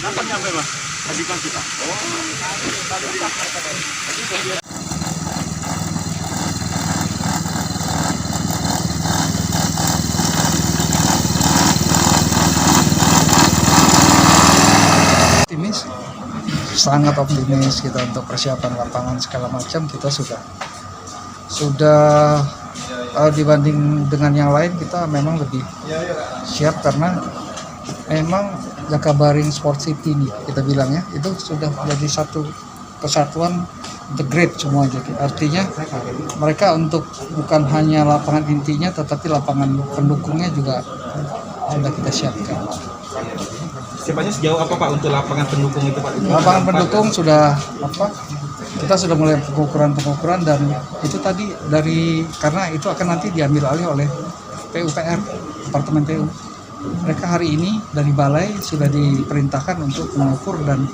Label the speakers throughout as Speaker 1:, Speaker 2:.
Speaker 1: Kapan nyampe Mas? Tadi pagi Pak. Oh.
Speaker 2: Optimis, sangat optimis kita untuk persiapan lapangan segala macam. Kita sudah dibanding dengan yang lain kita memang lebih siap karena memang Jakabaring Sport City nih kita bilangnya itu sudah menjadi satu kesatuan integrate semua. Jadi artinya mereka untuk bukan hanya lapangan intinya tetapi lapangan pendukungnya juga sudah kita siapkan.
Speaker 3: Siapanya sejauh apa Pak untuk lapangan pendukung itu Pak?
Speaker 2: Lapangan pendukung sudah kita sudah mulai pengukuran dan itu tadi karena itu akan nanti diambil alih oleh PUPR, Departemen PU. Mereka hari ini dari balai sudah diperintahkan untuk mengukur dan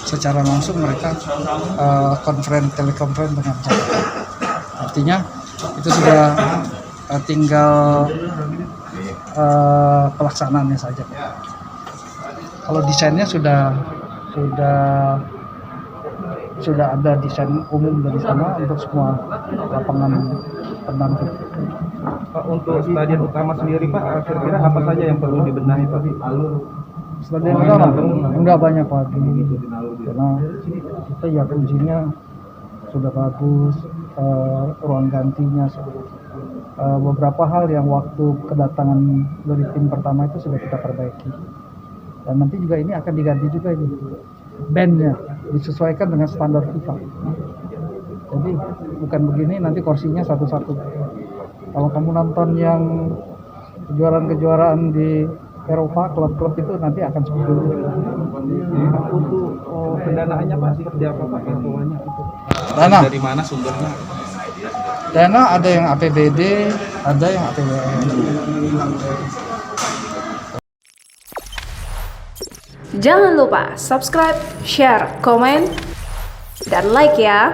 Speaker 2: secara langsung mereka telekonferensi dengan Jakarta. Artinya itu sudah tinggal pelaksanaannya saja. Kalau desainnya sudah ada desain umum dari sana untuk semua lapangan pendamping.
Speaker 3: Pak, untuk stadion utama sendiri Pak, kira-kira apa saja yang perlu dibenahi Pak?
Speaker 2: Stadion utama enggak banyak Pak karena kita ya fungsinya sudah bagus, ruang gantinya beberapa hal yang waktu kedatangan dari tim pertama itu sudah kita perbaiki. Dan nanti juga ini akan diganti juga ini bandnya disesuaikan dengan standar FIFA. Jadi bukan begini nanti kursinya satu-satu. Kalau kamu nonton yang kejuaraan di Eropa, klub-klub itu nanti akan seperti itu.
Speaker 3: Untuk pendanaannya Pak seperti apa Pak?
Speaker 2: Dana
Speaker 3: Dari mana sumbernya?
Speaker 2: Dana ada yang APBD, ada yang APBN.
Speaker 4: Jangan lupa subscribe, share, komen, dan like ya.